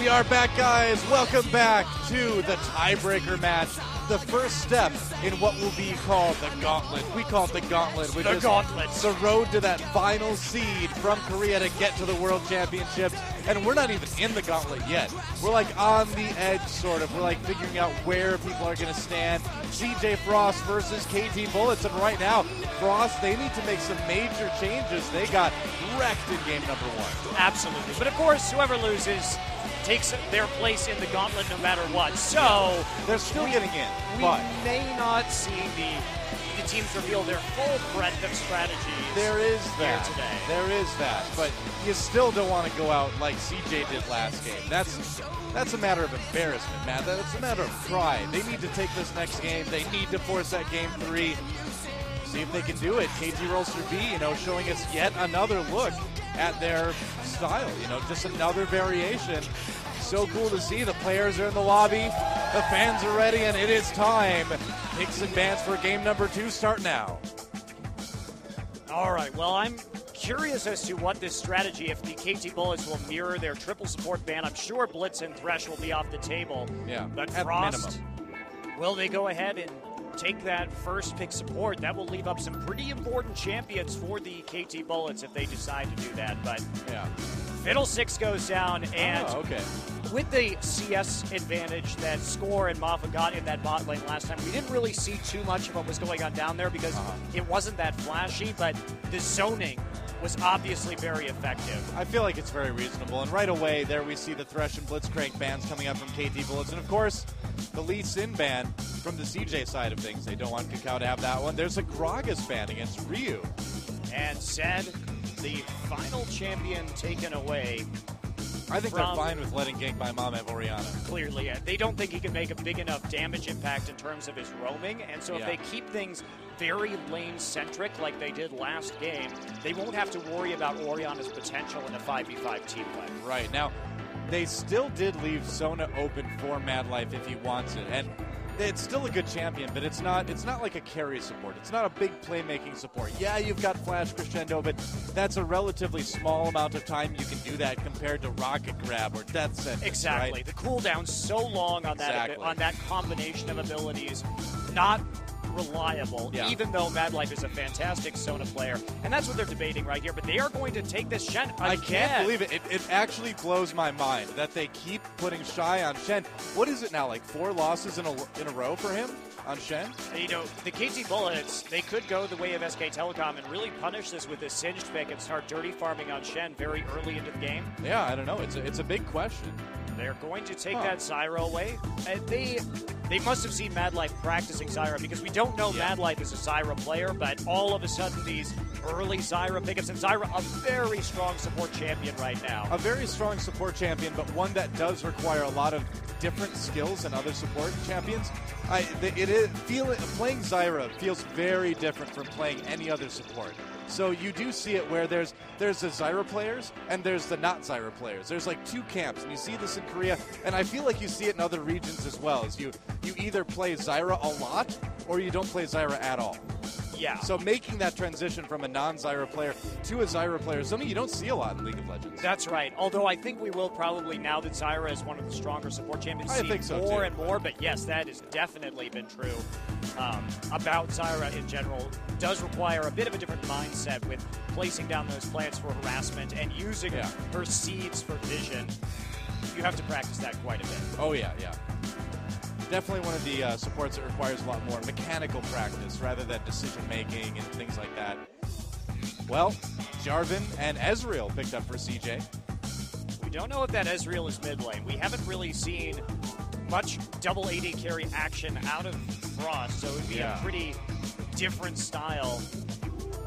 We are back, guys. Welcome back to the tiebreaker match. The first step in what will be called the gauntlet. We call it the gauntlet, which is the road to that final seed from Korea to get to the World Championships. And we're not even in the gauntlet yet. We're like on the edge, sort of. We're like figuring out where people are going to stand. CJ Frost versus KT Bullets. And right now, Frost, they need to make some major changes. They got wrecked in game number 1. Absolutely. But of course, whoever loses takes their place in the gauntlet no matter what. So they're still getting in. We may not see the teams reveal their full breadth of strategies. There is that. Here today. There is that. But you still don't want to go out like CJ did last game. That's a matter of embarrassment, Matt. That's a matter of pride. They need to take this next game. They need to force that game 3. See if they can do it. KT rolls through B, showing us yet another look at their style. Just another variation. So cool to see. The players are in the lobby. The fans are ready, and it is time. Picks and bans for game number 2 start now. All right. Well, I'm curious as to what this strategy, if the KT Bullets will mirror their triple support ban. I'm sure Blitz and Thresh will be off the table. Yeah, but at Frost, minimum. Will they go ahead and take that first pick support? That will leave up some pretty important champions for the KT Bullets if they decide to do that. But yeah, Fiddlesticks goes down, and okay. With the CS advantage that Score and Mafa got in that bot lane last time, we didn't really see too much of what was going on down there because it wasn't that flashy, but the zoning was obviously very effective. I feel like it's very reasonable. And right away, there we see the Thresh and Blitzcrank bans coming up from KT Bullets. And of course, the Lee Sin ban from the CJ side of things. They don't want Kakao to have that one. There's a Gragas ban against Ryu. And Zed, the final champion taken away. I think they're fine with letting Gank by Mom have Orianna. Clearly, they don't think he can make a big enough damage impact in terms of his roaming, and so if they keep things very lane-centric like they did last game, they won't have to worry about Orianna's potential in a 5v5 team play. Right. Now, they still did leave Sona open for Mad Life if he wants it, and it's still a good champion, but it's not like a carry support. It's not a big playmaking support. Yeah, you've got Flash Crescendo, but that's a relatively small amount of time you can do that compared to Rocket Grab or Death Sentence. Exactly. Right? The cooldown's so long on that combination of abilities. Not reliable, even though Mad Life is a fantastic Sona player. And that's what they're debating right here. But they are going to take this Shen again. I can't believe it. It actually blows my mind that they keep putting Shy on Shen. What is it now, like 4 losses in a row for him on Shen? The KT Bullets, they could go the way of SK Telecom and really punish this with a Singed pick and start dirty farming on Shen very early into the game. Yeah, I don't know. It's a big question. They're going to take that Zyra away. They must have seen Mad Life practicing Zyra because we don't know Mad Life is a Zyra player, but all of a sudden these early Zyra pickups, and Zyra a very strong support champion right now. A very strong support champion, but one that does require a lot of different skills than other support champions. Playing Zyra feels very different from playing any other support. So you do see it where there's the Zyra players and there's the not Zyra players. There's like 2 camps, and you see this in Korea, and I feel like you see it in other regions as well. Is you either play Zyra a lot or you don't play Zyra at all. Yeah. So making that transition from a non-Zyra player to a Zyra player is something you don't see a lot in League of Legends. That's right. Although I think we will probably, now that Zyra is one of the stronger support champions, see more and more. But yes, that has definitely been true about Zyra in general. It does require a bit of a different mindset with placing down those plants for harassment and using her seeds for vision. You have to practice that quite a bit. Oh, yeah. Definitely one of the supports that requires a lot more mechanical practice rather than decision-making and things like that. Well, Jarvan and Ezreal picked up for CJ. We don't know if that Ezreal is mid lane. We haven't really seen much double AD carry action out of Frost, so it would be a pretty different style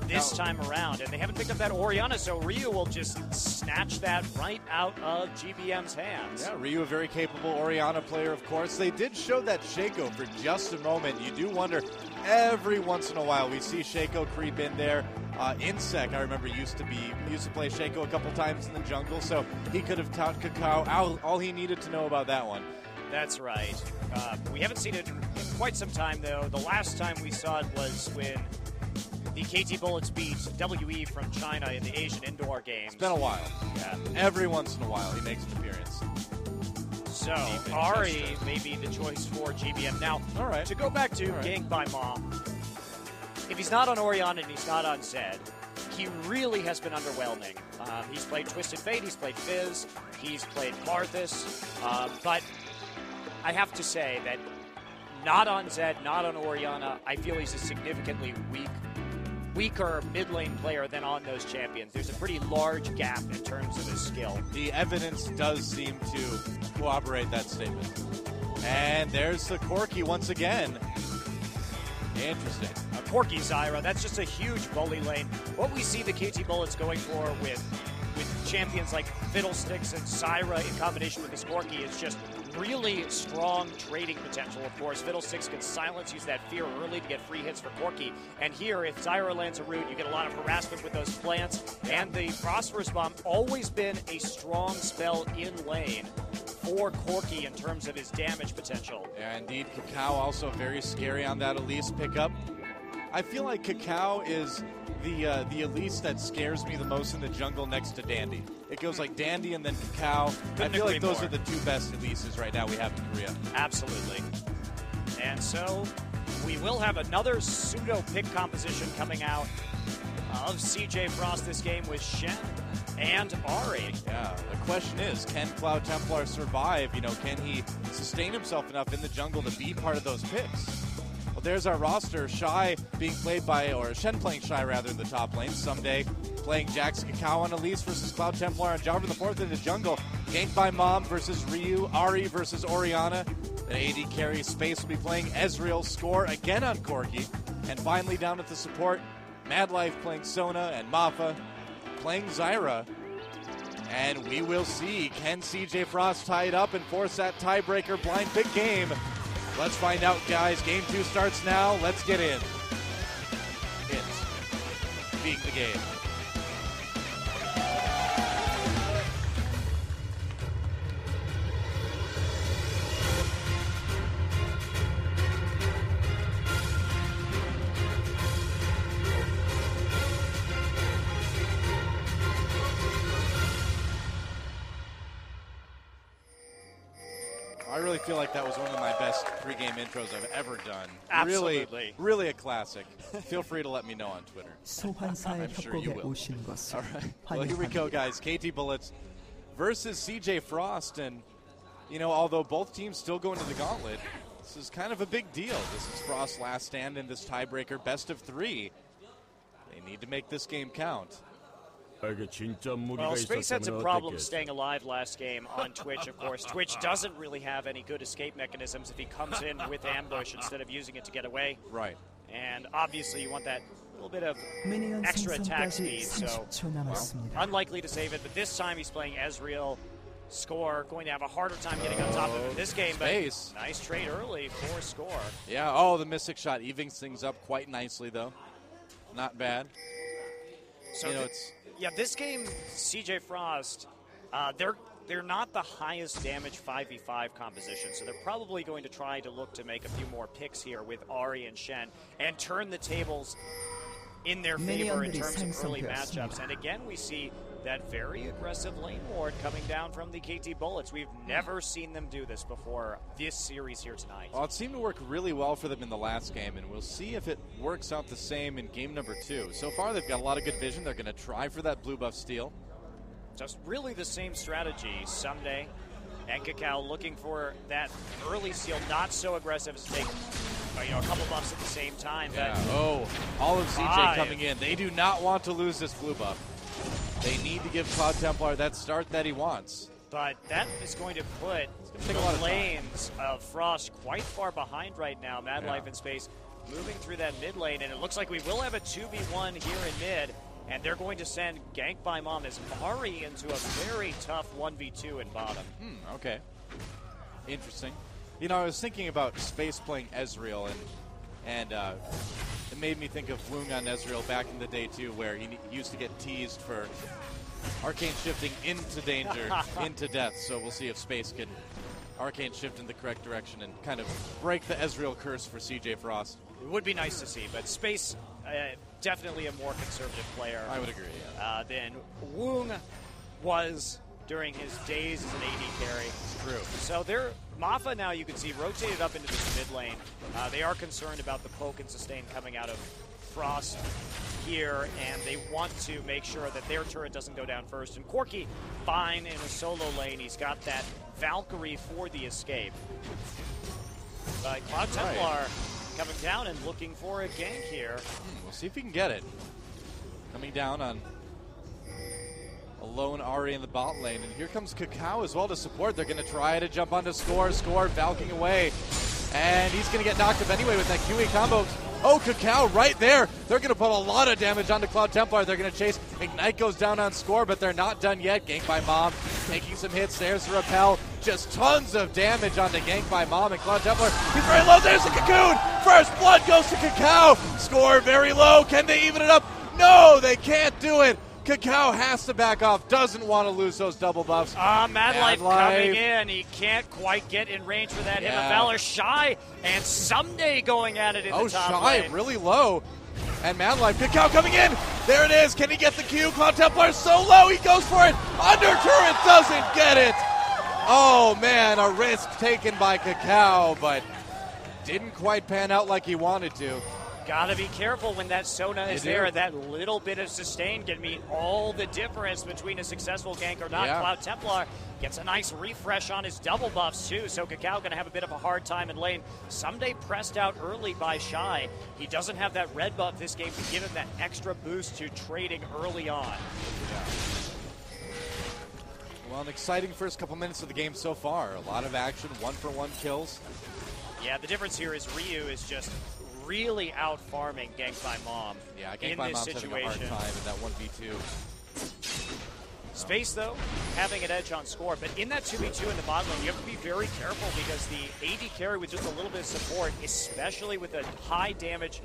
this time around. And they haven't picked up that Orianna, so Ryu will just snatch that right out of GBM's hands. Yeah, Ryu, a very capable Orianna player, of course. They did show that Shaco for just a moment. You do wonder, every once in a while, we see Shaco creep in there. Insec, I remember, used to play Shaco a couple times in the jungle, so he could have taught Kakao all he needed to know about that one. That's right. We haven't seen it in quite some time, though. The last time we saw it was when the KT Bullets beat WE from China in the Asian Indoor Games. It's been a while. Yeah. Every once in a while he makes an appearance. So, Ari may be the choice for GBM. Now, to go back to Gang by Mom, if he's not on Orion and he's not on Zed, he really has been underwhelming. He's played Twisted Fate, he's played Fizz, he's played Marthus, but I have to say that not on Zed, not on Oriana, I feel he's a significantly weaker mid lane player than on those champions. There's a pretty large gap in terms of his skill. The evidence does seem to corroborate that statement. And there's the Corki once again. Interesting. Corki Zyra, that's just a huge bully lane. What we see the KT Bullets going for with champions like Fiddlesticks and Zyra in combination with this Corki is just really strong trading potential. Of course, Fiddlesticks can silence, use that fear early to get free hits for Corki. And here, if Zyra lands a root, you get a lot of harassment with those plants. And the Phosphorus Bomb, always been a strong spell in lane for Corki in terms of his damage potential. Yeah, indeed. Kakao also very scary on that Elise pickup. I feel like Kakao is the Elise that scares me the most in the jungle next to Dandy. It goes like Dandy and then Kakao. I feel like those are the two best Elises right now we have in Korea. Absolutely. And so we will have another pseudo pick composition coming out of CJ Frost this game with Shen and Ari. Yeah, the question is, can Cloud Templar survive? You know, can he sustain himself enough in the jungle to be part of those picks? Well, there's our roster. Shy being played by, or Shen playing Shy rather in the top lane. Someday playing Jax Kakao on Elise versus Cloud Templar and Jarvan the Fourth in the jungle. Ganked by Mom versus Ryu. Ari versus Oriana. The AD carry Space will be playing Ezreal. Score again on Corki. And finally down at the support, Mad Life playing Sona and Mafa playing Zyra. And we will see, can CJ Frost tie it up and force that tiebreaker blind pick game? Let's find out, guys. Game 2 starts now. Let's get in. It's being the game. I really feel like that was one of my best pregame intros I've ever done. Absolutely. Really a classic. Feel free to let me know on Twitter. I'm sure you will. All right. Well, here we go, guys. KT Bullets versus CJ Frost. And, you know, although both teams still go into the gauntlet, this is kind of a big deal. This is Frost's last stand in this tiebreaker best of 3. They need to make this game count. Well, Space had some problems staying alive last game on Twitch, of course. Twitch doesn't really have any good escape mechanisms if he comes in with ambush instead of using it to get away. Right. And obviously you want that little bit of extra attack speed, so unlikely to save it. But this time he's playing Ezreal. Score going to have a harder time getting on top of it this game. Space. But nice trade early for Score. Yeah, oh, the Mystic Shot evens things up quite nicely, though. Not bad. So, you know, yeah, this game, CJ Frost, they're not the highest damage 5v5 composition, so they're probably going to try to look to make a few more picks here with Ari and Shen and turn the tables in their favor in terms of early matchups. And again, we see that very aggressive lane ward coming down from the KT Bullets. We've never seen them do this before this series here tonight. Well, it seemed to work really well for them in the last game, and we'll see if it works out the same in game number 2. So far, they've got a lot of good vision. They're going to try for that blue buff steal. Just really the same strategy. Someday, and Kakao looking for that early steal, not so aggressive as take a couple buffs at the same time. Yeah. Oh, all of CJ coming in. They do not want to lose this blue buff. They need to give Cloud Templar that start that he wants. But that is going to put the lanes of Frost quite far behind right now. Mad Life in Space moving through that mid lane, and it looks like we will have a 2v1 here in mid, and they're going to send Gank by Mom as Mari into a very tough 1v2 in bottom. Okay. Interesting. You know, I was thinking about Space playing Ezreal, and it made me think of Woong on Ezreal back in the day, too, where he used to get teased for arcane shifting into danger, into death. So we'll see if Space can arcane shift in the correct direction and kind of break the Ezreal curse for CJ Frost. It would be nice to see, but Space, definitely a more conservative player. I would agree, than Woong was during his days as an AD carry. It's true. So Mafa now, you can see, rotated up into this mid lane. They are concerned about the poke and sustain coming out of Frost here, and they want to make sure that their turret doesn't go down first. And Corki, fine in a solo lane. He's got that Valkyrie for the escape. But Cloud Templar coming down and looking for a gank here. We'll see if he can get it. Coming down on a lone Ahri in the bot lane. And here comes Kakao as well to support. They're going to try to jump onto Score. Score valking away. And he's going to get knocked up anyway with that QE combo. Oh, Kakao right there. They're going to put a lot of damage onto Cloud Templar. They're going to chase. Ignite goes down on Score, but they're not done yet. Gank by Mom. Taking some hits. There's the repel. Just tons of damage onto Gank by Mom. And Cloud Templar, he's very low. There's the Cocoon. First blood goes to Kakao. Score very low. Can they even it up? No, they can't do it. Kakao has to back off, doesn't want to lose those double buffs. Mad Life coming in. He can't quite get in range for that hit of Valor. Shy and Someday going at it in the top Shy lane. really low. And Mad Life, Kakao coming in. There it is. Can he get the Q? Cloud Templar so low. He goes for it. Under turret doesn't get it. Oh, man, a risk taken by Kakao, but didn't quite pan out like he wanted to. Gotta be careful when that Sona is there. That little bit of sustain can mean all the difference between a successful gank or not. Cloud Templar gets a nice refresh on his double buffs too, so Kakao gonna have a bit of a hard time in lane. Someday pressed out early by Shy. He doesn't have that red buff this game to give him that extra boost to trading early on. Well, an exciting first couple minutes of the game so far. A lot of action, 1-for-1 kills. Yeah, the difference here is Ryu is just really out farming Gank by Mom in this Mom's situation. Having a hard time in that 1v2. Space, though, having an edge on Score. But in that 2v2 in the bot lane, you have to be very careful because the AD carry with just a little bit of support, especially with a high damage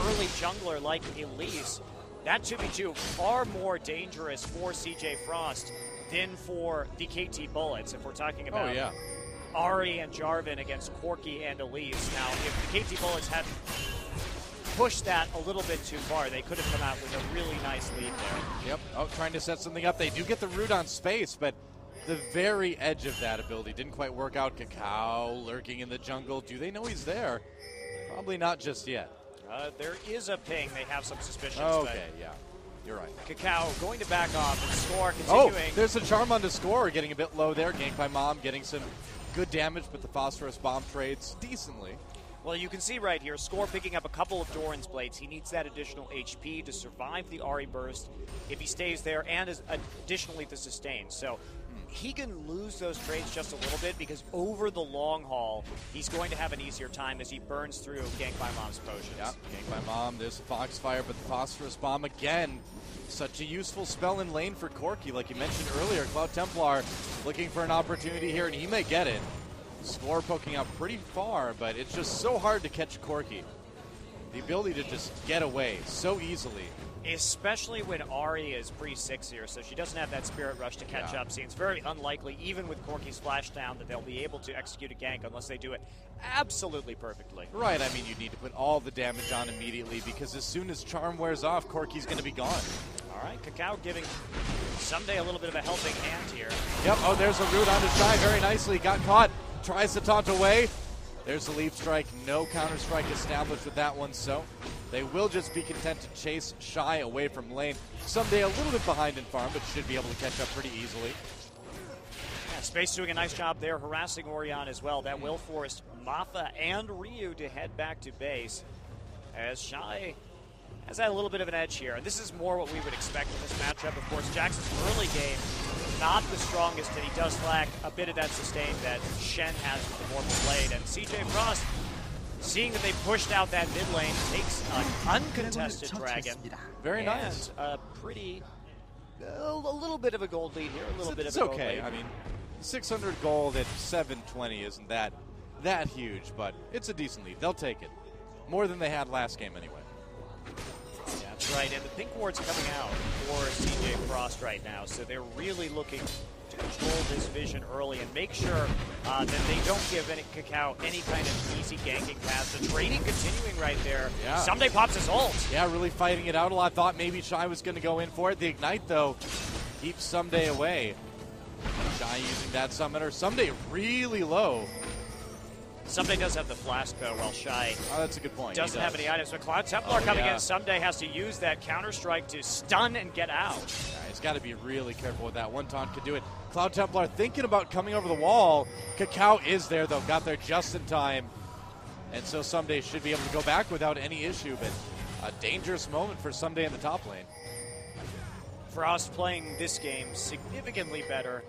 early jungler like Elise, that 2v2 far more dangerous for CJ Frost than for the KT Bullets, if we're talking about Ahri and Jarvan against Corki and Elise. Now, if the KT Bullets had pushed that a little bit too far, they could have come out with a really nice lead there. Yep. Oh, trying to set something up. They do get the root on Space, but the very edge of that ability didn't quite work out. Kakao lurking in the jungle. Do they know he's there? Probably not just yet. There is a ping. They have some suspicions. Okay, yeah. You're right. Kakao going to back off and Score continuing. Oh, there's a charm on the Score, getting a bit low there. Gank by Mom, getting some good damage, but the Phosphorus Bomb trades decently. Well, you can see right here, Score picking up a couple of Doran's Blades. He needs that additional HP to survive the Ahri burst if he stays there, and is additionally the sustain. So he can lose those trades just a little bit because over the long haul, he's going to have an easier time as he burns through Gank by Mom's potions. Yeah, Gank by Mom, there's the Foxfire, but the Phosphorus Bomb again. Such a useful spell in lane for Corki, like you mentioned earlier. Cloud Templar looking for an opportunity here, and he may get it. Score poking out pretty far, but it's just so hard to catch Corki. The ability to just get away so easily. Especially when Ahri is pre-6 here, so she doesn't have that Spirit Rush to catch up. See, it's very unlikely, even with Corki's flash down, that they'll be able to execute a gank unless they do it absolutely perfectly. Right, I mean, you need to put all the damage on immediately because as soon as Charm wears off, Corki's going to be gone. All right, Kakao giving Someday a little bit of a helping hand here. Yep, oh, there's a root onto Shy very nicely. Got caught, tries to taunt away. There's the leap strike, no counter strike established with that one, so they will just be content to chase Shy away from lane. Someday a little bit behind in farm, but should be able to catch up pretty easily. Yeah, Space doing a nice job there, harassing Orion as well. That will force Mafa and Ryu to head back to base as Shy has had a little bit of an edge here. And this is more what we would expect in this matchup. Of course, Jackson's early game, not the strongest, and he does lack a bit of that sustain that Shen has with the Mortal Blade. And CJ Frost, seeing that they pushed out that mid lane, takes an uncontested dragon. Very nice. A little bit of a gold lead here, a little bit of a gold lead. It's okay. I mean, 600 gold at 720 isn't that huge, but it's a decent lead. They'll take it. More than they had last game anyway. Yeah, that's right. And the pink ward's coming out for CJ Frost right now, so they're really looking to control this vision early and make sure that they don't give Kakao any kind of easy ganking pass. The trading continuing right there. Yeah. Someday pops his ult. Yeah, really fighting it out a lot. Thought maybe Shy was going to go in for it. The Ignite, though, keeps Someday away. Shy using that summoner. Someday really low. Someday does have the flask, though, while Shy that's a good point. Doesn't have any items. But Cloud Templar coming in. Someday has to use that counter-strike to stun and get out. Yeah, he's got to be really careful with that. One taunt could do it. Cloud Templar thinking about coming over the wall. Cacao is there, though. Got there just in time. And so Someday should be able to go back without any issue. But a dangerous moment for Someday in the top lane. Frost playing this game significantly better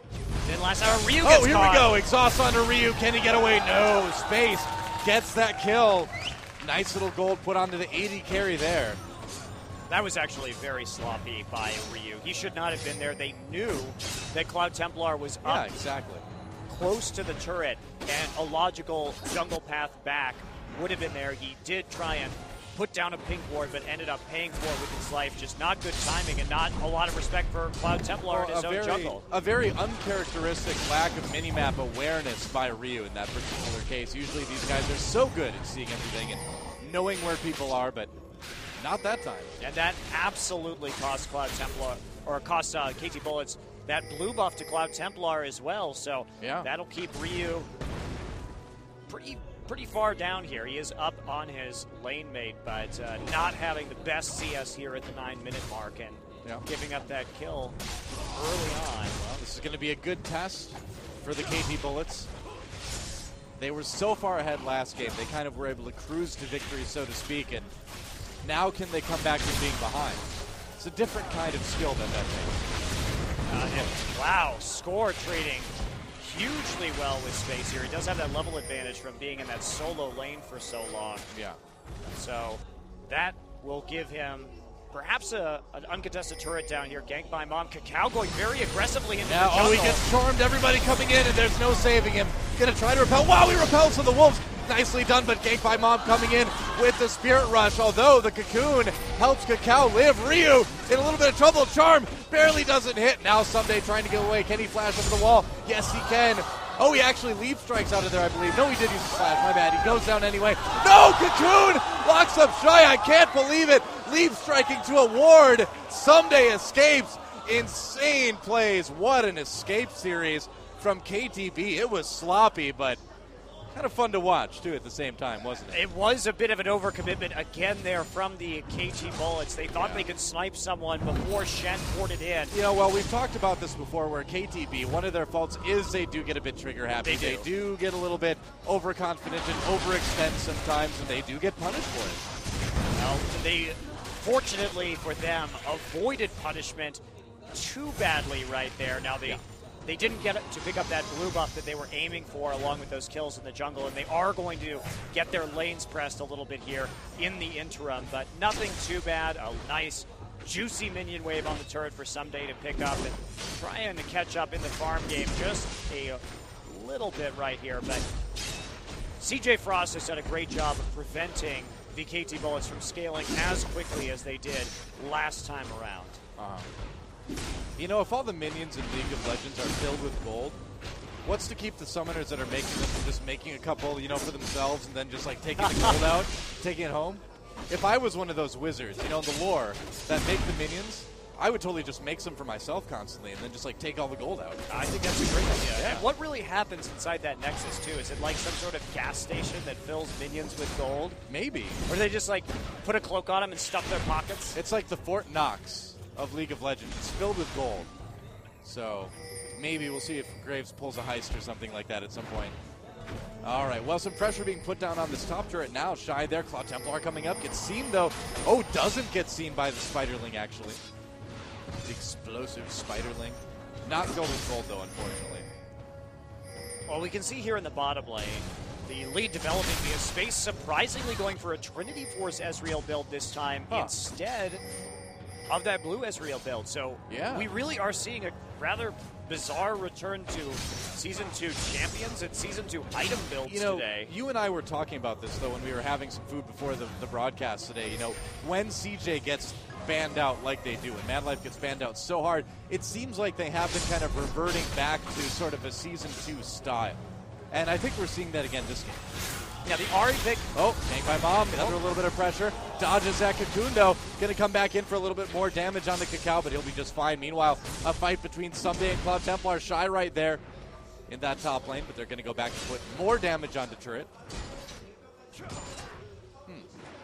than last time. Ryu gets here caught. We go. Exhaust onto Ryu. Can he get away? No. Space gets that kill. Nice little gold put onto the 80 carry there. That was actually very sloppy by Ryu. He should not have been there. They knew that Cloud Templar was up close to the turret, and a logical jungle path back would have been there. He did try and put down a pink ward, but ended up paying for it with his life. Just not good timing and not a lot of respect for Cloud Templar in his own jungle. A very uncharacteristic lack of minimap awareness by Ryu in that particular case. Usually these guys are so good at seeing everything and knowing where people are, but not that time. And that absolutely cost Cloud Templar, or cost KT Bullets that blue buff to Cloud Templar as well. So that'll keep Ryu pretty far down here. He is up on his lane mate, but not having the best CS here at the 9-minute mark and giving up that kill early on. Well, this is going to be a good test for the KT Bullets. They were so far ahead last game. They kind of were able to cruise to victory, so to speak, and now can they come back from being behind? It's a different kind of skill than that thing. Wow, Score trading hugely well with space here. He does have that level advantage from being in that solo lane for so long. Yeah. So that will give him perhaps an uncontested turret down here. Ganked by Mom. Cacao going very aggressively into the jungle. Oh, he gets charmed. Everybody coming in, and there's no saving him. Gonna try to repel. Wow, he repels from the Wolves. Nicely done, but ganked by Mom coming in with the Spirit Rush. Although the Cocoon helps Cacao live. Ryu in a little bit of trouble. Charm barely doesn't hit. Now Someday trying to get away. Can he flash over the wall? Yes, he can. Oh, he actually leap strikes out of there, I believe. No, he did use the flash. My bad. He goes down anyway. No, Cocoon locks up Shy. I can't believe it. Leap striking to a ward. Someday escapes. Insane plays. What an escape series from KTB. It was sloppy, but kind of fun to watch, too, at the same time, wasn't it? It was a bit of an overcommitment again there from the KT Bullets. They thought they could snipe someone before Shen ported in. You know, well, we've talked about this before where KTB, one of their faults is they do get a bit trigger happy. They do get a little bit overconfident and overextend sometimes, and they do get punished for it. Well, they, fortunately for them, avoided punishment too badly right there. Now they didn't get to pick up that blue buff that they were aiming for along with those kills in the jungle, and they are going to get their lanes pressed a little bit here in the interim, but nothing too bad. A nice, juicy minion wave on the turret for Someday to pick up and trying to catch up in the farm game just a little bit right here, but CJ Frost has done a great job of preventing the KT Bullets from scaling as quickly as they did last time around. You know, if all the minions in League of Legends are filled with gold, what's to keep the summoners that are making them from just making a couple, you know, for themselves and then just like taking the gold out, taking it home? If I was one of those wizards, you know, in the lore that make the minions, I would totally just make some for myself constantly and then just like take all the gold out. I think that's a great idea. Yeah. And what really happens inside that Nexus too? Is it like some sort of gas station that fills minions with gold? Maybe. Or do they just like put a cloak on them and stuff their pockets? It's like the Fort Knox of League of Legends. It's filled with gold. So maybe we'll see if Graves pulls a heist or something like that at some point. All right, well, some pressure being put down on this top turret now. Shy there, Cloud Templar coming up. Gets seen, though. Oh, doesn't get seen by the Spiderling, actually. The explosive Spiderling. Not golden gold, though, unfortunately. Well, we can see here in the bottom lane, the lead developing via space, surprisingly going for a Trinity Force Ezreal build this time instead of that blue Ezreal build. So we really are seeing a rather bizarre return to Season 2 champions and Season 2 item builds today. You and I were talking about this, though, when we were having some food before the broadcast today. You know, when CJ gets banned out like they do, and Mad Life gets banned out so hard, it seems like they have been kind of reverting back to sort of a Season 2 style. And I think we're seeing that again this game. Yeah, the Ari pick. Oh, tank by Mom, under a little bit of pressure. Dodges that Cocoon, though. Going to come back in for a little bit more damage on the Cacao, but he'll be just fine. Meanwhile, a fight between Someday and Cloud Templar. Shy right there in that top lane, but they're going to go back and put more damage on the turret.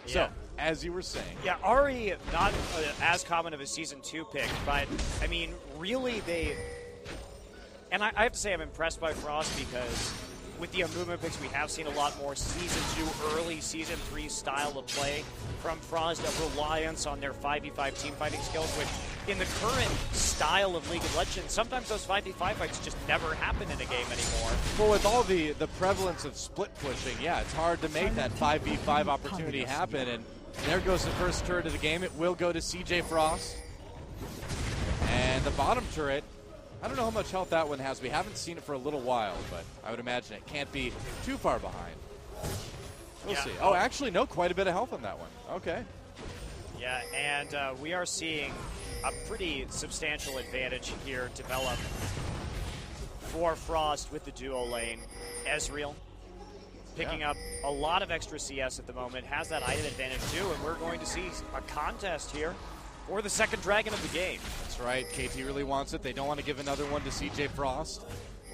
So, as you were saying. Yeah, Ari, not as common of a Season 2 pick, but, I mean, really and I have to say I'm impressed by Frost because with the movement picks, we have seen a lot more Season 2, early Season 3 style of play from Frost, of reliance on their 5v5 team fighting skills, which in the current style of League of Legends, sometimes those 5v5 fights just never happen in a game anymore. Well, with all the prevalence of split pushing, yeah, it's hard to make that 5v5 opportunity happen, and there goes the first turret of the game. It will go to CJ Frost. And the bottom turret, I don't know how much health that one has. We haven't seen it for a little while, but I would imagine it can't be too far behind. We'll see. Oh, actually, no, quite a bit of health on that one. Okay. Yeah, and we are seeing a pretty substantial advantage here develop for Frost with the duo lane. Ezreal picking up a lot of extra CS at the moment, has that item advantage too, and we're going to see a contest here for the second dragon of the game. That's right. KT really wants it. They don't want to give another one to CJ Frost.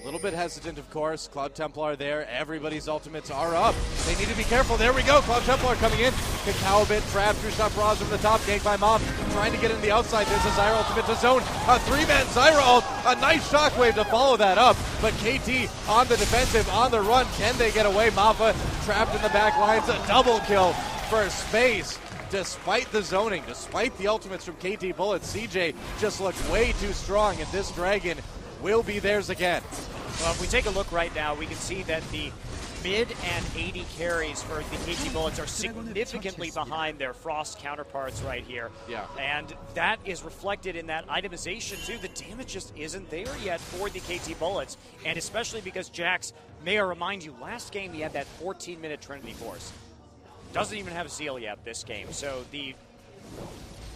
A little bit hesitant, of course. Cloud Templar there. Everybody's ultimates are up. They need to be careful. There we go. Cloud Templar coming in. Cacao a bit trapped. Through shot Frost from the top. Gank by Mom. Trying to get in the outside. There's a Zyra ultimate to zone. A three-man Zyra ult. A nice shockwave to follow that up. But KT on the defensive, on the run. Can they get away? Mappa trapped in the back lines. A double kill for Space. Despite the zoning, despite the ultimates from KT Bullets, CJ just looked way too strong, and this dragon will be theirs again. Well, if we take a look right now, we can see that the mid and 80 carries for the KT Bullets are significantly behind their Frost counterparts right here. Yeah. And that is reflected in that itemization too. The damage just isn't there yet for the KT Bullets, and especially because Jax, may I remind you, last game he had that 14-minute Trinity Force. Doesn't even have a seal yet this game. So the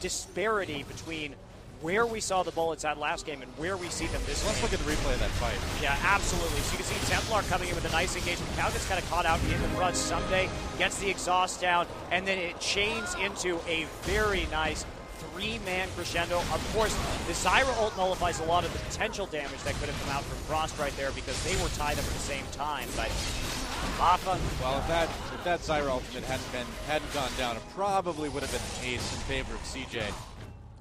disparity between where we saw the Bullets at last game and where we see them this game. Let's look at the replay of that fight. Yeah, absolutely. So you can see Templar coming in with a nice engagement. Cow gets kind of caught out in the front. Someday gets the exhaust down, and then it chains into a very nice three-man crescendo. Of course, the Zyra ult nullifies a lot of the potential damage that could have come out from Frost right there because they were tied up at the same time. But Mappa. Well, if that Zyra ultimate hadn't gone down, it probably would have been an ace in favor of CJ.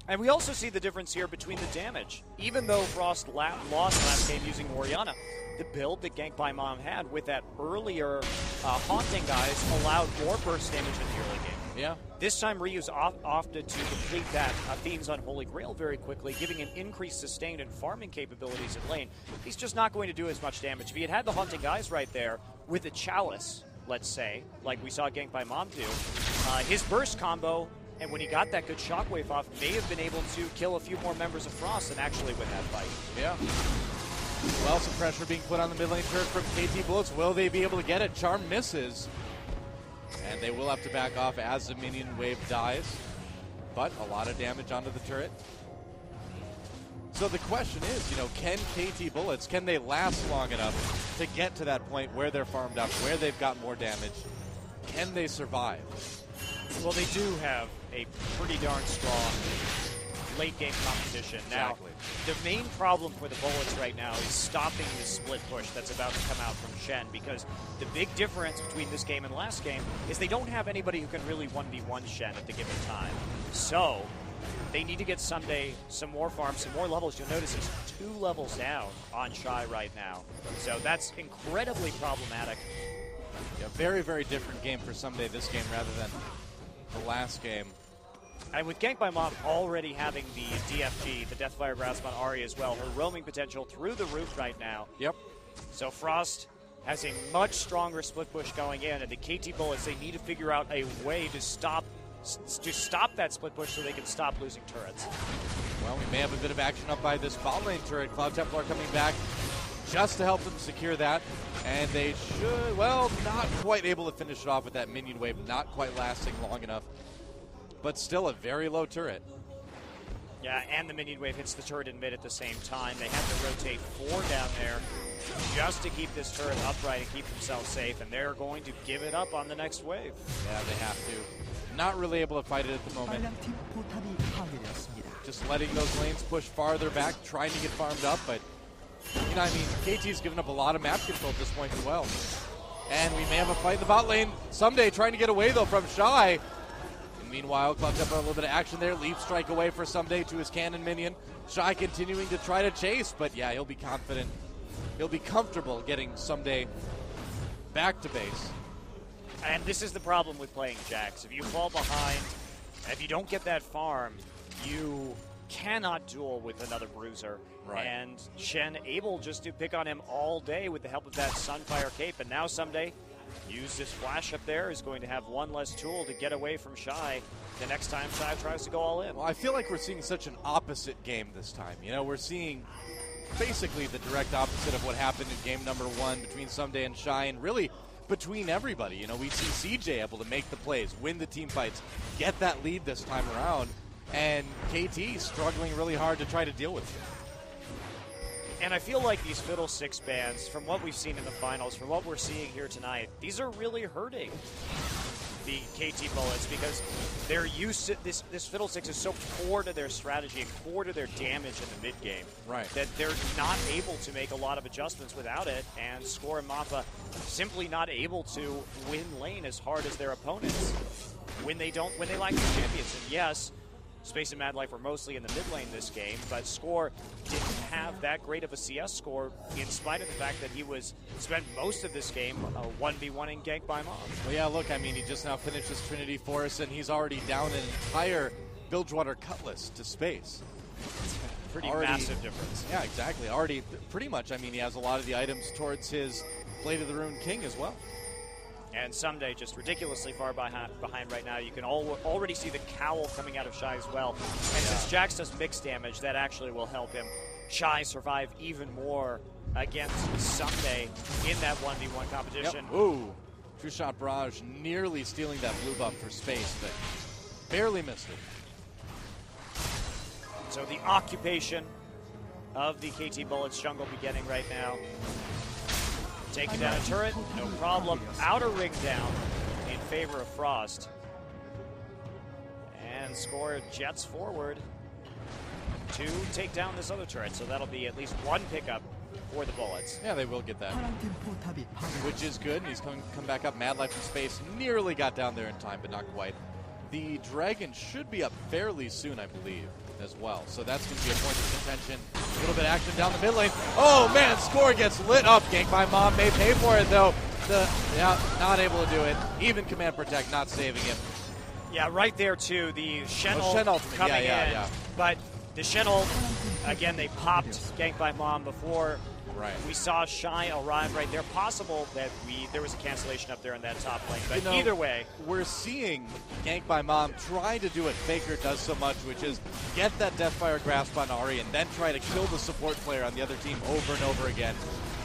And we also see the difference here between the damage. Even though Frost lost last game using Orianna, the build that Gank by Mom had with that earlier Haunting guys allowed more burst damage in the early game. Yeah. This time Ryu's opted to complete that Themes on Holy Grail very quickly, giving an increased sustained and farming capabilities in lane. He's just not going to do as much damage. If he had the Haunting guys right there with a Chalice, let's say, like we saw Gank by Mom do, his burst combo, and when he got that good shockwave off, may have been able to kill a few more members of Frost and actually win that fight. Yeah. Well, some pressure being put on the mid lane turret from KT Bullets. Will they be able to get it? Charm misses. And they will have to back off as the minion wave dies. But a lot of damage onto the turret. So the question is, can KT Bullets, can they last long enough to get to that point where they're farmed up, where they've got more damage? Can they survive? Well, they do have a pretty darn strong late-game competition. Exactly. Now, the main problem for the Bullets right now is stopping the split push that's about to come out from Shen, because the big difference between this game and last game is they don't have anybody who can really 1v1 Shen at the given time. So, they need to get Someday some more farms, some more levels. You'll notice he's 2 levels down on Shy right now. So that's incredibly problematic. Yeah, very, very different game for Someday this game rather than the last game. And with Gank by Mom already having the DFG, the Deathfire Grasp on Ahri as well, her roaming potential through the roof right now. Yep. So Frost has a much stronger split push going in, and the KT Bullets, they need to figure out a way to stop that split push so they can stop losing turrets. Well, we may have a bit of action up by this bot lane turret. Cloud Templar coming back just to help them secure that. And they should, well, not quite able to finish it off with that minion wave, not quite lasting long enough. But still a very low turret. Yeah, and the minion wave hits the turret in mid at the same time. They have to rotate 4 down there just to keep this turret upright and keep themselves safe, and they're going to give it up on the next wave. Yeah, they have to. Not really able to fight it at the moment. Just letting those lanes push farther back, trying to get farmed up, but you know, I mean, KT's given up a lot of map control at this point as well. And we may have a fight in the bot lane someday, trying to get away though from Shy. Meanwhile, Cloud's up a little bit of action there. Leap strike away for Someday to his cannon minion. Shy continuing to try to chase, but yeah, he'll be confident. He'll be comfortable getting Someday back to base. And this is the problem with playing Jax. If you fall behind, if you don't get that farm, you cannot duel with another bruiser. Right. And Shen able just to pick on him all day with the help of that Sunfire cape. And now Someday use this flash up there, is going to have one less tool to get away from Shy the next time Shy tries to go all in. Well, I feel like we're seeing such an opposite game this time. You know, we're seeing basically the direct opposite of what happened in game number 1 between Someday and Shy, and really between everybody. You know, we see CJ able to make the plays, win the team fights, get that lead this time around, and KT struggling really hard to try to deal with it. And I feel like these Fiddlesticks bans, from what we've seen in the finals, from what we're seeing here tonight, these are really hurting the KT Bullets, because they're used to this Fiddlesticks is so core to their strategy and core to their damage in the mid game, right, that they're not able to make a lot of adjustments without it, and Score and Mappa simply not able to win lane as hard as their opponents when they lack the champions. And yes, Space and Mad Life were mostly in the mid lane this game, but Score didn't have that great of a CS score, in spite of the fact that he spent most of this game 1v1ing Gank by Mom. Well, yeah, look, I mean, he just now finished his Trinity Force, and he's already down an entire Bilgewater Cutlass to Space. Pretty massive difference. Yeah, exactly. Already, pretty much, I mean, he has a lot of the items towards his Blade of the Rune King as well. And Someday just ridiculously far behind right now. You can already see the cowl coming out of Shy as well. And since Jax does mixed damage, that actually will help him. Shy survive even more against Someday in that 1v1 competition. Yep. Ooh, True Shot Barrage nearly stealing that blue buff for Space, but barely missed it. So the occupation of the KT Bullets jungle beginning right now. Taking down a turret, no problem. Outer ring down in favor of Frost. And Score jets forward to take down this other turret. So that'll be at least one pickup for the Bullets. Yeah, they will get that, which is good. And he's come back up. Mad Life in Space nearly got down there in time, but not quite. The Dragon should be up fairly soon, I believe, as well. So that's going to be a point of contention. A little bit of action down the mid lane. Oh, man, Score gets lit up. Gank by Mom may pay for it, though. Not able to do it. Even Command Protect not saving him. Yeah, right there, too. The Shen ultimate coming in. Yeah. But the Shen ult, again, they popped Gank by Mom before we saw Shy arrive right there. Possible that there was a cancellation up there in that top lane. But either way, we're seeing Gank by Mom try to do what Faker does so much, which is get that Deathfire grasp on Ahri and then try to kill the support player on the other team over and over again.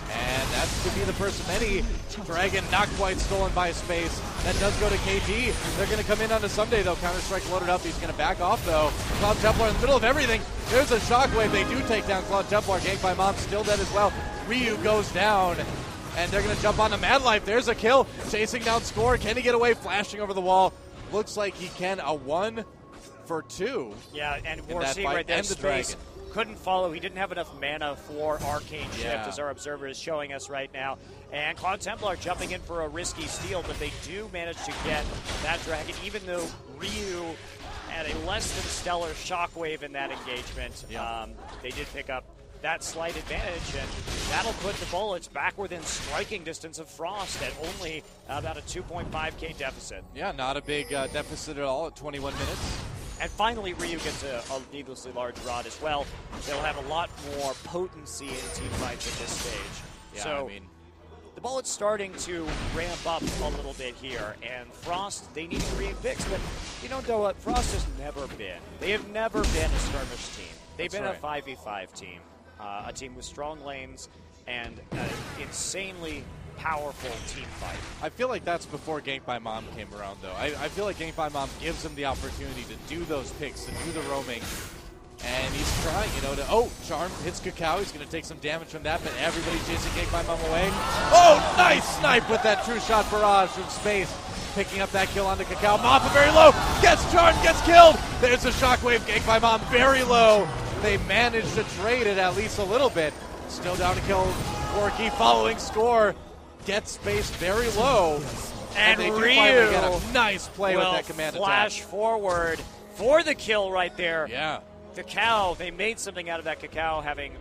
And that could be the first of many. Dragon not quite stolen by Space. That does go to KT. They're going to come in on a Someday, though. Counter-Strike loaded up. He's going to back off, though. Cloud Templar in the middle of everything. There's a Shockwave. They do take down Cloud Templar. Gank by Mom still dead as well. Ryu goes down. And they're going to jump onto Mad Life. There's a kill. Chasing down Score. Can he get away? Flashing over the wall. Looks like he can. A 1 for 2. Yeah, and we're seeing right there Space couldn't follow. He didn't have enough mana for Arcane Shift, as our observer is showing us right now. And Cloud Templar jumping in for a risky steal, but they do manage to get that Dragon, even though Ryu had a less than stellar Shockwave in that engagement. They did pick up that slight advantage, and that'll put the Bullets back within striking distance of Frost at only about a 2.5k deficit. Yeah, not a big deficit at all at 21 minutes. And finally, Ryu gets a needlessly large rod as well. They'll have a lot more potency in team fights at this stage. Yeah, so I mean, the Bullets starting to ramp up a little bit here. And Frost, they need to create picks. But you know, Doa, Frost has never been. They have never been a skirmish team. They've been a 5v5 team. A team with strong lanes and insanely powerful team fight. I feel like that's before Gank by Mom came around, though. I feel like Gank by Mom gives them the opportunity to do those picks, to do the roaming, And he's trying, Charm hits Kakao. He's going to take some damage from that, but everybody's chasing Gate by Mom away. Oh, nice snipe with that true shot barrage from space. Picking up that kill onto Kakao. Mappa very low. Gets charmed, gets killed. There's a shockwave. Gate by Mom very low. They managed to trade it at least a little bit. Still down to kill Corky. Following score. Gets space very low. And they do Ryu finally get a nice play with that command flash attack. Forward for the kill right there. Yeah. Kakao, they made something out of that. Kakao having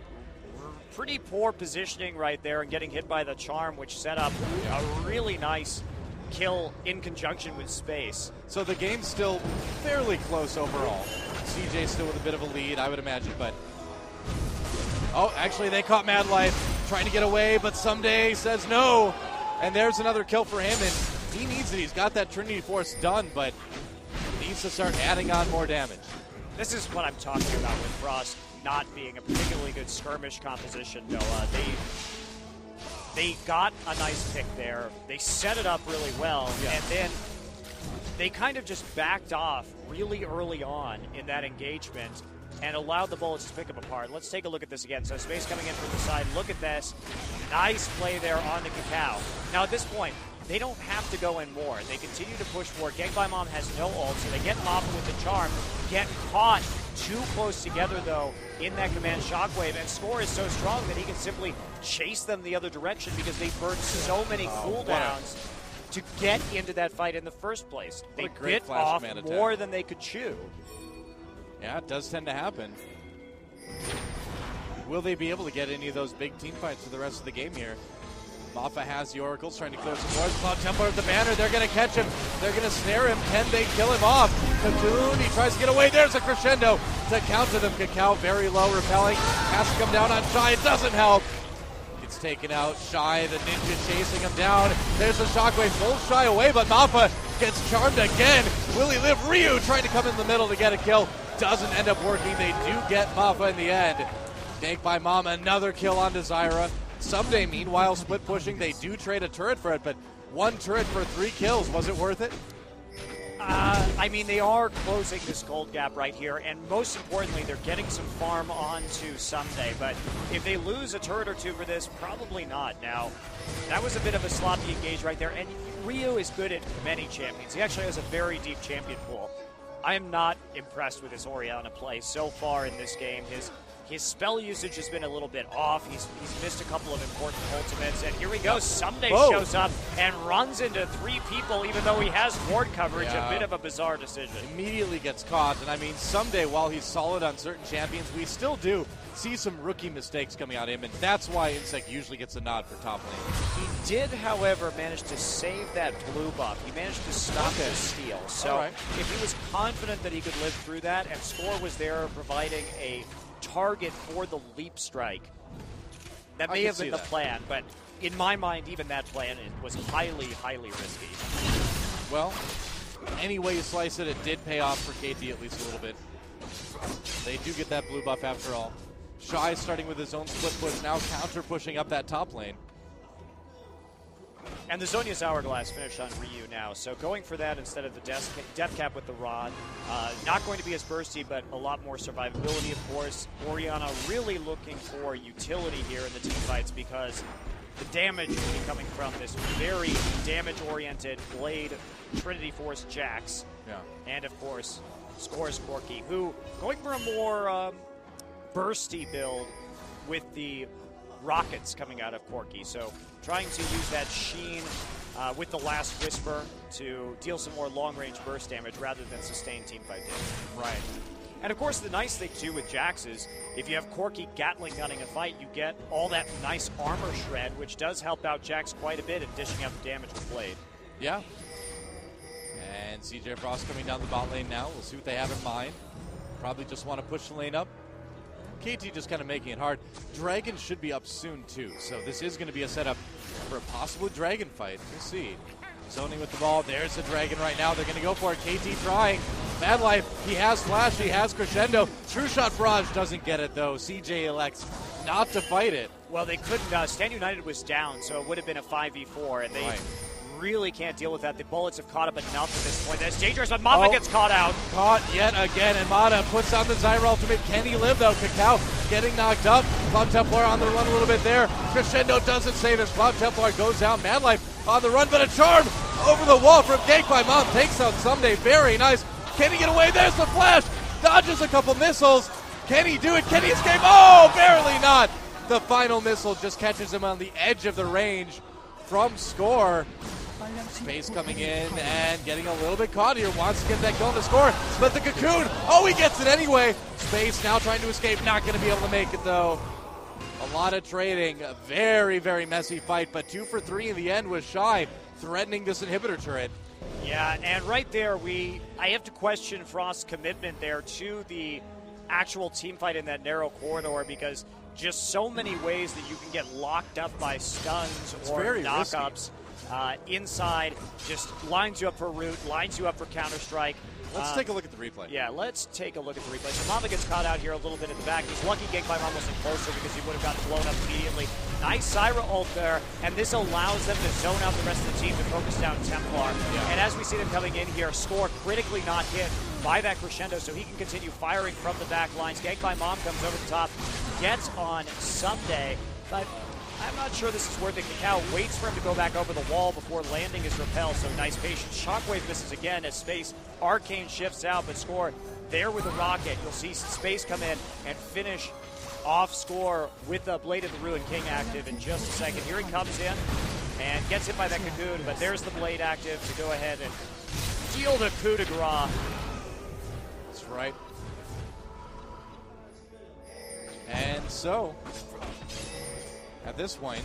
pretty poor positioning right there and getting hit by the charm, which set up a really nice kill in conjunction with space. So the game's still fairly close overall. CJ still with a bit of a lead, I would imagine, but... Oh, actually, they caught Mad Life trying to get away, but Someday says no. And there's another kill for him, and he needs it. He's got that Trinity Force done, but needs to start adding on more damage. This is what I'm talking about with Frost not being a particularly good skirmish composition, Noah. They got a nice pick there. They set it up really well, and then they kind of just backed off really early on in that engagement and allowed the bullets to pick them apart. Let's take a look at this again. So space coming in from the side. Look at this. Nice play there on the Kakao. Now at this point, they don't have to go in more. They continue to push forward. Gangbymon has no ult, so they get Mappa with the charm. Get caught too close together, though, in that command shockwave. And Score is so strong that he can simply chase them the other direction because they burned so many cooldowns to get into that fight in the first place. They bit off more than they could chew. Yeah, it does tend to happen. Will they be able to get any of those big team fights for the rest of the game here? Mappa has the Oracles trying to clear some more. Cloud Templar with the banner. They're going to catch him. They're going to snare him. Can they kill him off? Cocoon, he tries to get away. There's a crescendo to counter them. Kakao very low, repelling. Has to come down on Shy. It doesn't help. Gets taken out. Shy, the ninja chasing him down. There's a shockwave. Pulls Shy away, but Mappa gets charmed again. Will he live? Ryu trying to come in the middle to get a kill. Doesn't end up working. They do get Mappa in the end. Gank by Mom, another kill on Zyra. Someday, meanwhile, split pushing. They do trade a turret for it, but one turret for 3 kills. Was it worth it? I mean, they are closing this gold gap right here, and most importantly, they're getting some farm onto Someday. But if they lose a turret or two for this, probably not. Now, that was a bit of a sloppy engage right there, and Ryu is good at many champions. He actually has a very deep champion pool. I am not impressed with his Orianna play so far in this game. His spell usage has been a little bit off. He's missed a couple of important ultimates. And here we go. Someday shows up and runs into 3 people, even though he has ward coverage. A bit of a bizarre decision. Immediately gets caught. And I mean, Someday, while he's solid on certain champions, we still do see some rookie mistakes coming out of him. And that's why Insect usually gets a nod for top lane. He did, however, manage to save that blue buff. He managed to stop the steal. So if he was confident that he could live through that, and Score was there providing a target for the leap strike, that may have been the plan, but in my mind, even that plan was highly, highly risky. Well, any way you slice it, it did pay off for KT at least a little bit. They do get that blue buff after all. Shy starting with his own split push, now counter pushing up that top lane. And the Zhonya's Hourglass finished on Ryu now, so going for that instead of the death cap with the rod. Not going to be as bursty, but a lot more survivability, of course. Orianna really looking for utility here in the team fights because the damage will be coming from this very damage-oriented Blade Trinity Force Jax. Yeah. And, of course, Score's Corky, who going for a more bursty build with the rockets coming out of Corky. So trying to use that sheen with the last Whisper to deal some more long-range burst damage rather than sustain teamfight damage. Right. And of course, the nice thing too with Jax is if you have Corky Gatling gunning a fight, you get all that nice armor shred, which does help out Jax quite a bit in dishing out the damage with Blade. Yeah. And CJ Frost coming down the bot lane now. We'll see what they have in mind. Probably just want to push the lane up. KT just kind of making it hard. Dragon should be up soon too, so this is going to be a setup for a possible Dragon fight. We'll see. Zoning with the ball. There's the Dragon right now. They're going to go for it. KT trying. Mad Life, he has Flash, he has Crescendo. True Shot Barrage doesn't get it though. CJ elects not to fight it. Well, they couldn't. Stand United was down, so it would have been a 5v4, and they really can't deal with that. The bullets have caught up enough at this point. That's dangerous, but Mata gets caught out. Caught yet again, and Mata puts on the Zyra ultimate. Can he live, though? Kakao getting knocked up. Cloud Templar on the run a little bit there. Crescendo doesn't save his. Cloud Templar goes out. Madlife on the run, but a charm over the wall from Gank by Mom. Takes out Someday. Very nice. Can he get away? There's the flash. Dodges a couple missiles. Can he do it? Can he escape? Oh, barely not. The final missile just catches him on the edge of the range from Score. Space coming in and getting a little bit caught here. Wants to get that kill to Score, but the Cocoon, oh, he gets it anyway. Space now trying to escape, not going to be able to make it though. A lot of trading, a very, very messy fight, but 2 for 3 in the end was Shy, threatening this inhibitor turret. Yeah, and right there, I have to question Frost's commitment there to the actual team fight in that narrow corridor, because just so many ways that you can get locked up by stuns or knockups. Inside, just lines you up for root, lines you up for Counter-Strike. Let's take a look at the replay. Yeah, let's take a look at the replay. So Mama gets caught out here a little bit in the back. He's lucky Gangbang wasn't closer because he would have gotten blown up immediately. Nice Zyra ult there, and this allows them to zone out the rest of the team to focus down Templar. Yeah. And as we see them coming in here, Score critically not hit by that Crescendo, so he can continue firing from the back lines. Gangbang Mom comes over the top, gets on Someday, but I'm not sure this is worth it. Kakao waits for him to go back over the wall before landing his rappel, so nice patience. Shockwave misses again as Space. Arcane shifts out, but Score there with a rocket. You'll see Space come in and finish off Score with the Blade of the Ruined King active in just a second. Here he comes in and gets hit by that Cocoon, but there's the Blade active to go ahead and deal the coup de grace. That's right. And so, at this point,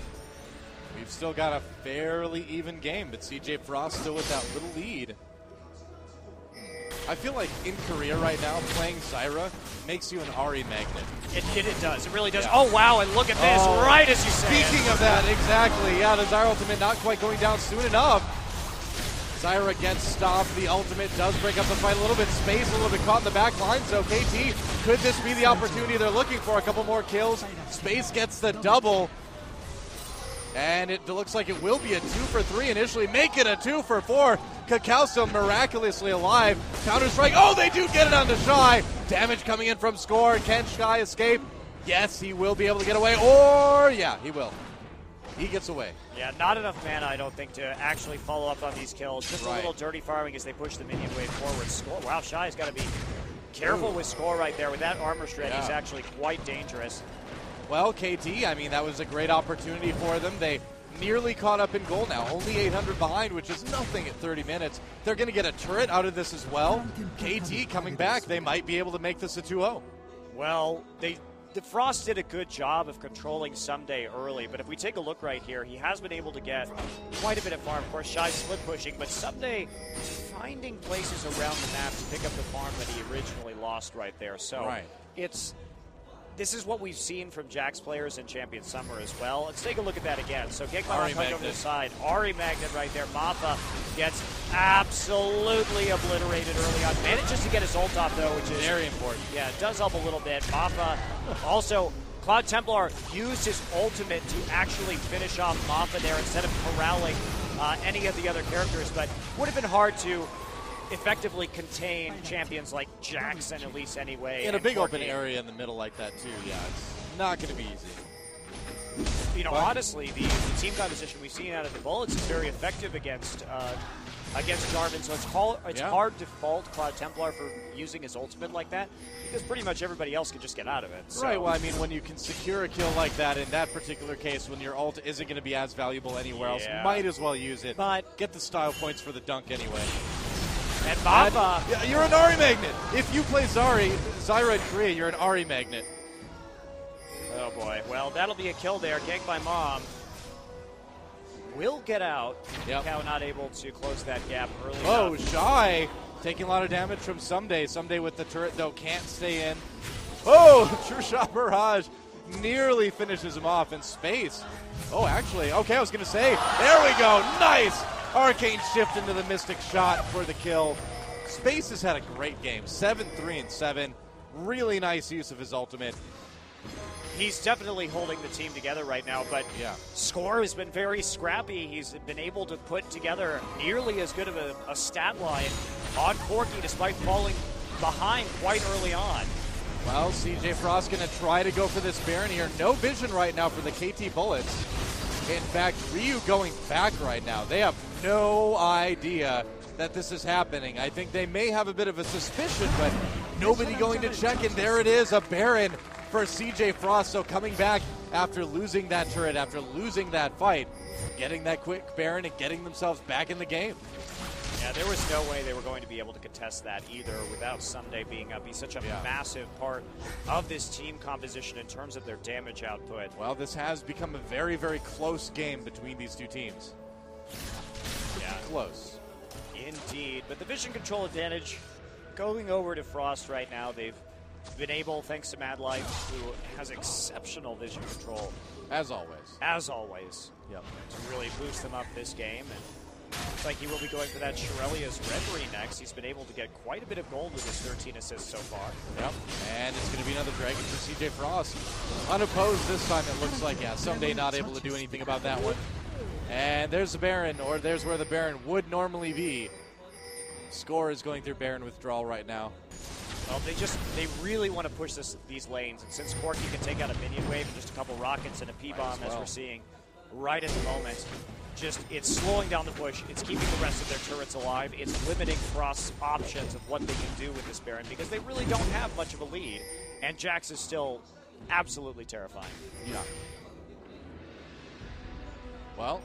we've still got a fairly even game, but CJ Frost still with that little lead. I feel like in Korea right now, playing Zyra makes you an Ari magnet. It does. It really does. Yeah. Oh, wow, and look at this, right as you say Speaking of that, exactly. Yeah, the Zyra ultimate not quite going down soon enough. Zyra gets stopped. The ultimate does break up the fight a little bit. Space a little bit caught in the back line, so KT, could this be the opportunity they're looking for? A couple more kills. Space gets the double. And it looks like it will be a 2 for 3 initially. Make it a 2 for 4. Kakao still miraculously alive. Counter-Strike. Oh, they do get it onto Shy. Damage coming in from Score. Can Shy escape? Yes, he will be able to get away. Or, yeah, he will. He gets away. Yeah, not enough mana, I don't think, to actually follow up on these kills. Just a little dirty farming as they push the minion wave forward. Score. Wow, Shy's got to be careful with Score right there. With that armor shred, he's actually quite dangerous. Well, KT, I mean, that was a great opportunity for them. They nearly caught up in goal now. Only 800 behind, which is nothing at 30 minutes. They're going to get a turret out of this as well. KT coming back. They might be able to make this a 2-0. Well, the Frost did a good job of controlling Someday early, but if we take a look right here, he has been able to get quite a bit of farm. Of course, Shy split pushing, but Someday finding places around the map to pick up the farm that he originally lost right there. So this is what we've seen from Jax players in Champion Summer as well. Let's take a look at that again. So Gangbang coming over the side. Ari Magnet right there. Mappa gets absolutely obliterated early on. Manages to get his ult off, though, which is very important. Yeah, it does help a little bit. Mappa also, Cloud Templar used his ultimate to actually finish off Mappa there instead of corralling any of the other characters, but would have been hard to effectively contain champions like Jax and Elise anyway. In a big open area in the middle like that too, yeah, it's not going to be easy. You know, honestly, the team composition we've seen out of the Bullets is very effective against Jarvan, so it's hard to fault Cloud Templar for using his ultimate like that, because pretty much everybody else can just get out of it. So. Right, well, I mean, when you can secure a kill like that, in that particular case, when your ult isn't going to be as valuable anywhere else, might as well use it. But get the style points for the dunk anyway. And Mappa. You're an Ari magnet. If you play Zyra in Korea, you're an Ari magnet. Oh boy. Well, that'll be a kill there. Gank by Mom. Will get out. Kakao not able to close that gap early enough. Shy taking a lot of damage from Someday. Someday with the turret, though, can't stay in. Oh, True Shot Barrage nearly finishes him off in space. Oh, actually, okay, I was going to say, there we go. Nice. Arcane shift into the Mystic Shot for the kill. Space has had a great game. 7-3-7. Really nice use of his ultimate. He's definitely holding the team together right now, but Score has been very scrappy. He's been able to put together nearly as good of a stat line on Corki despite falling behind quite early on. Well, CJ Frost going to try to go for this Baron here. No vision right now for the KT Bullets. In fact, Ryu going back right now. They have no idea that this is happening. I think they may have a bit of a suspicion, but nobody going to check, and there it is, a Baron for CJ Frost. So coming back after losing that turret, after losing that fight, getting that quick Baron and getting themselves back in the game. Yeah, there was no way they were going to be able to contest that either without Sunday being up. He's such a massive part of this team composition in terms of their damage output. Well, this has become a very, very close game between these two teams. Yeah. Close. Indeed, but the vision control advantage going over to Frost right now. They've been able, thanks to Mad Life, who has exceptional vision control. As always. As always. Yep. To really boost them up this game. And looks like he will be going for that Shirelia's Reverie next. He's been able to get quite a bit of gold with his 13 assists so far. Yep. And it's going to be another Dragon for CJ Frost. Unopposed this time, it looks like. Yeah, someday not able to do anything about that one. And there's the Baron, or there's where the Baron would normally be. Score is going through Baron withdrawal right now. Well, they really want to push these lanes. And since Corki can take out a minion wave and just a couple rockets and a P-bomb, as we're seeing right at the moment, it's slowing down the push. It's keeping the rest of their turrets alive. It's limiting Frost's options of what they can do with this Baron because they really don't have much of a lead. And Jax is still absolutely terrifying. Yeah. Well,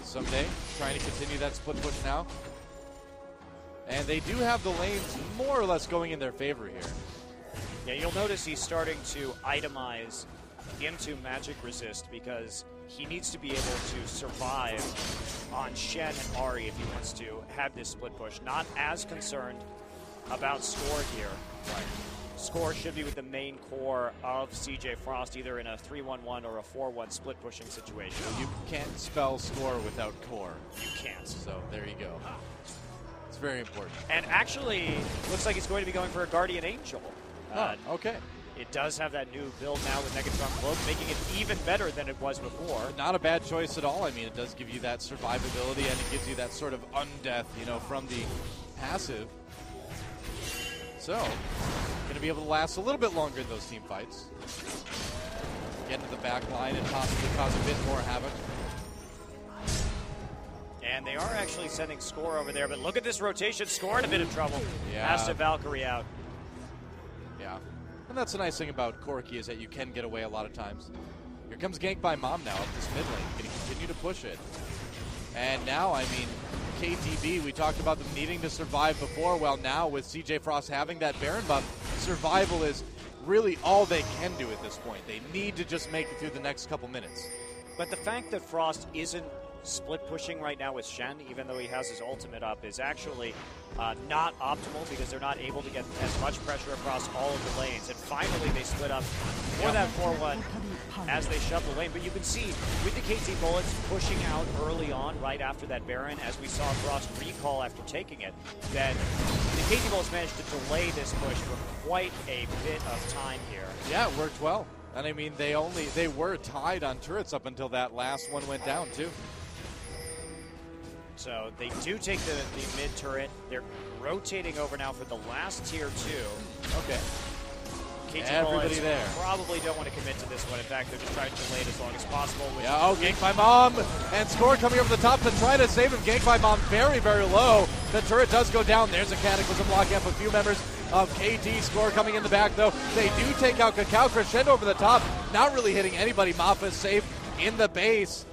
someday trying to continue that split push now. And they do have the lanes more or less going in their favor here. Yeah, you'll notice he's starting to itemize into magic resist because he needs to be able to survive on Shen and Ahri if he wants to have this split push. Not as concerned about Score here. Right. Score should be with the main core of CJ Frost, either in a 3-1-1 or a 4-1 split pushing situation. You can't spell Score without core. You can't. So there you go. It's very important. And actually, looks like he's going to be going for a Guardian Angel. Okay. It does have that new build now with Megatron Cloak, making it even better than it was before. Not a bad choice at all. I mean, it does give you that survivability, and it gives you that sort of undeath, from the passive. So, going to be able to last a little bit longer in those team fights. Get into the back line and possibly cause a bit more havoc. And they are actually sending Score over there, but look at this rotation. Score in a bit of trouble. Yeah. Has to Valkyrie out. Yeah. And that's the nice thing about Corki is that you can get away a lot of times. Here comes Gank by Mom now up this mid lane. Going to continue to push it. And now, I mean, KTB, we talked about them needing to survive before. Well, now with CJ Frost having that Baron buff, survival is really all they can do at this point. They need to just make it through the next couple minutes. But the fact that Frost isn't split pushing right now with Shen, even though he has his ultimate up, is actually not optimal because they're not able to get as much pressure across all of the lanes. And finally they split up for that 4-1 as they shove the lane. But you can see with the KT Bullets pushing out early on right after that Baron, as we saw Frost recall after taking it, that the KT Bullets managed to delay this push for quite a bit of time here. Yeah, it worked well. And I mean, they were tied on turrets up until that last one went down too. So they do take the mid turret. They're rotating over now for the last tier 2. Okay. KT Everybody Bullets there. probably don't want to commit to this one. In fact, they're just trying to delay it as long as possible. Gank by Mom. And Score coming over the top to try to save him. Gank by Mom very, very low. The turret does go down. There's a Cataclysm locking up a few members of KT. Score coming in the back, though. They do take out Cacao. Crescendo over the top. Not really hitting anybody. Maffa is safe in the base.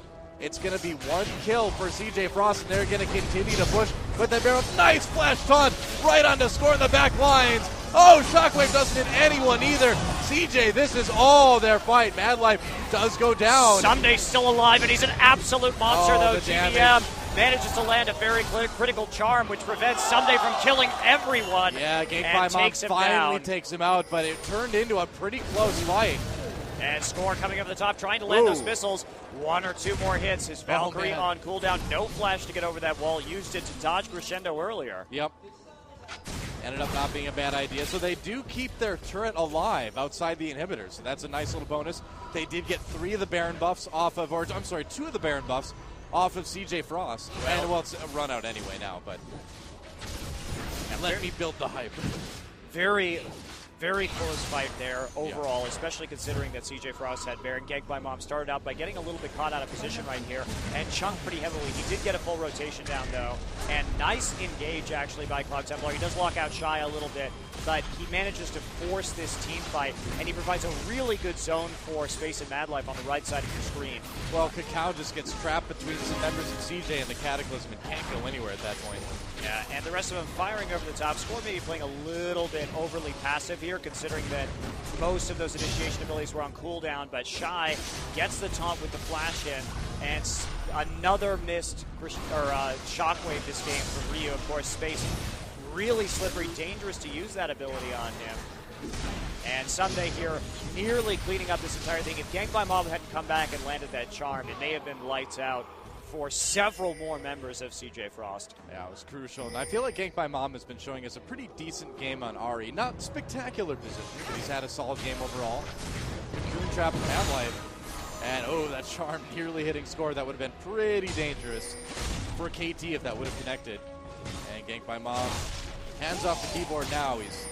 It's going to be one kill for CJ Frost, and they're going to continue to push with the Baron. Nice flash taunt right onto Score in the back lines. Oh, Shockwave doesn't hit anyone either. CJ, this is all their fight. Mad Life does go down. Sunday's still alive, and he's an absolute monster, though. GBM manages to land a very critical charm, which prevents Sunday from killing everyone. Yeah, Gank by Mom finally takes him out, but it turned into a pretty close fight. And Score coming over the top, trying to land those missiles. 1 or 2 more hits. His Valkyrie on cooldown. No flash to get over that wall. Used it to dodge Crescendo earlier. Yep. Ended up not being a bad idea. So they do keep their turret alive outside the inhibitor. So that's a nice little bonus. They did get 3 of the Baron buffs off of, or I'm sorry, 2 of the Baron buffs off of CJ Frost. And well, it's a run out anyway now, but let me build the hype. Very, very close fight there overall, especially considering that CJ Frost had Baron. Ganked by Mom started out by getting a little bit caught out of position right here and chunked pretty heavily. He did get a full rotation down though, and nice engage actually by Cloud Templar. He does lock out Shy a little bit, but he manages to force this team fight, and he provides a really good zone for Space and Madlife on the right side of your screen. Well, Cacao just gets trapped between some members of CJ and the Cataclysm and can't go anywhere at that point. Yeah, and the rest of them firing over the top. Score maybe playing a little bit overly passive here, considering that most of those initiation abilities were on cooldown, but Shy gets the taunt with the flash in, and another missed shockwave this game from Ryu. Of course, Space really slippery, dangerous to use that ability on him. And Someday here nearly cleaning up this entire thing. If Ganked by Mob hadn't come back and landed that charm, it may have been lights out for several more members of CJ Frost. Yeah, it was crucial. And I feel like Ganked by Mom has been showing us a pretty decent game on Ari. Not spectacular position, but he's had a solid game overall. Cocoon Trap Madlife. And oh, that charm nearly hitting Score. That would have been pretty dangerous for KT if that would have connected. And Ganked by Mom, hands off the keyboard now. He's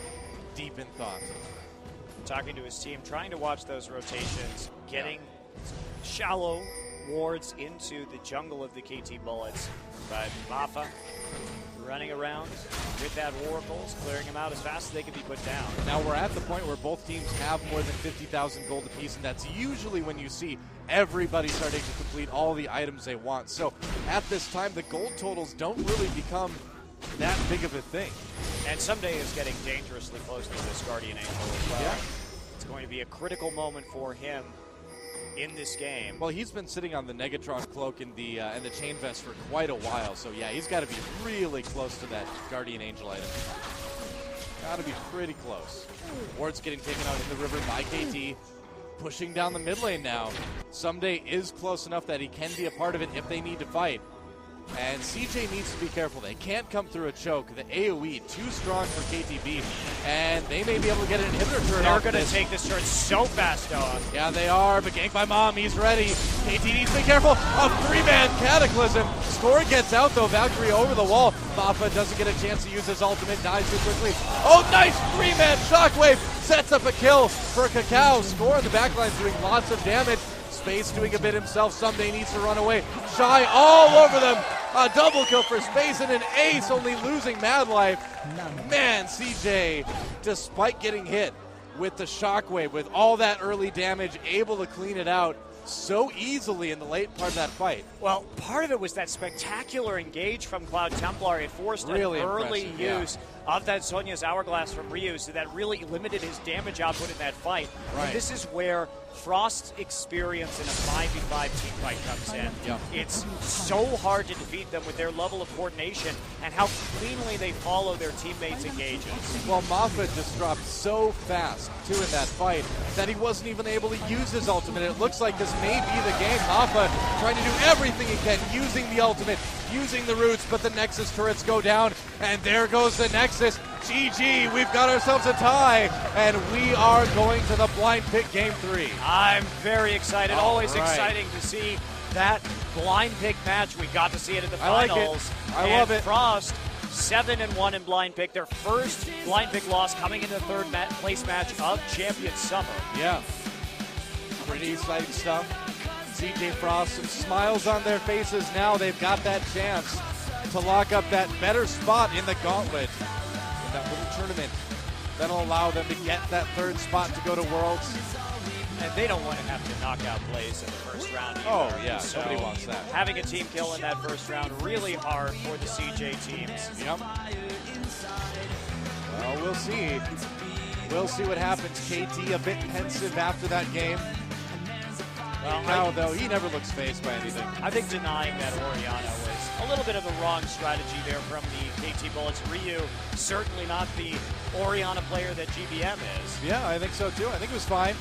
deep in thought. Talking to his team, trying to watch those rotations, getting shallow wards into the jungle of the KT Bullets. But Mafa running around with that Oracles, clearing them out as fast as they can be put down. Now we're at the point where both teams have more than 50,000 gold apiece, and that's usually when you see everybody starting to complete all the items they want. So at this time, the gold totals don't really become that big of a thing. And Someday is getting dangerously close to this Guardian Angel as well. Yeah. It's going to be a critical moment for him in this game. Well, he's been sitting on the Negatron cloak and the chain vest for quite a while, so yeah, he's got to be really close to that Guardian Angel item. Got to be pretty close. Ward's getting taken out in the river by KT, pushing down the mid lane now. Someday is close enough that he can be a part of it if they need to fight. And CJ needs to be careful. They can't come through a choke. The AoE too strong for KTB, and they may be able to get an inhibitor turret. They're going to take this turret so fast, dog. Yeah, they are, but Ganked by Mom, he's ready. KT needs to be careful. A 3-man Cataclysm. Score gets out, though. Valkyrie over the wall. Mafa doesn't get a chance to use his ultimate. Dies too quickly. Oh, nice 3-man Shockwave. Sets up a kill for Cacao. Score in the backline doing lots of damage. Space doing a bit himself. Someday needs to run away. Shy all over them. A double kill for Space and an ace, only losing Madlife. Man, CJ, despite getting hit with the Shockwave, with all that early damage, able to clean it out so easily in the late part of that fight. Well, part of it was that spectacular engage from Cloud Templar. It forced really an early use of that Sonya's Hourglass from Ryu, so that really limited his damage output in that fight. Right. And this is where Frost's experience in a 5v5 team fight comes in. Yep. It's so hard to defeat them with their level of coordination and how cleanly they follow their teammates' engages. Well, Mafa just dropped so fast, too, in that fight, that he wasn't even able to use his ultimate. It looks like this may be the game. Mafa trying to do everything he can, using the ultimate, using the roots, but the Nexus turrets go down, and there goes the Nexus. GG, we've got ourselves a tie, and we are going to the blind pick game 3. I'm very excited. Always exciting to see that blind pick match. We got to see it in the finals. I love it. Frost 7-1 in blind pick. Their first blind pick loss coming into the third place match of Champion Summer. Yeah. Pretty exciting stuff. CJ Frost, some smiles on their faces now. They've got that chance to lock up that better spot in the gauntlet. In that little tournament that'll allow them to get that third spot to go to Worlds. And they don't want to have to knock out Blaze in the first round either. Oh, yeah. So nobody wants that. Having a team kill in that first round, really hard for the CJ teams. Yep. Well, we'll see. We'll see what happens. KT a bit pensive after that game. Well, now, though, he never looks phased by anything. I think denying that Oriana was a little bit of the wrong strategy there from the KT Bullets. Ryu, certainly not the Oriana player that GBM is. Yeah, I think so, too. I think it was fine.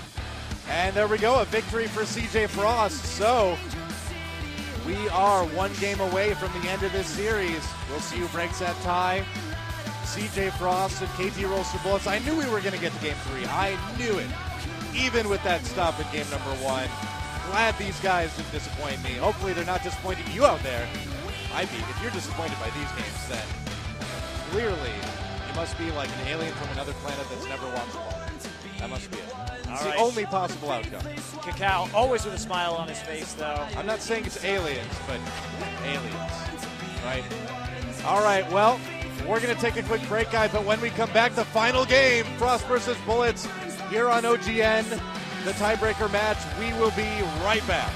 And there we go, a victory for CJ Frost. So we are one game away from the end of this series. We'll see who breaks that tie. CJ Frost and KT Rolls for Bullets. I knew we were going to get to game 3. I knew it. Even with that stop in game number 1. Glad these guys didn't disappoint me. Hopefully they're not disappointing you out there. If you're disappointed by these games, then clearly you must be like an alien from another planet that's never watched ball. That must be it. It's the only possible outcome. Cacao, always with a smile on his face, though. I'm not saying it's aliens, but aliens, right? All right, well, we're going to take a quick break, guys, but when we come back, the final game, Frost versus Bullets, here on OGN, the tiebreaker match. We will be right back.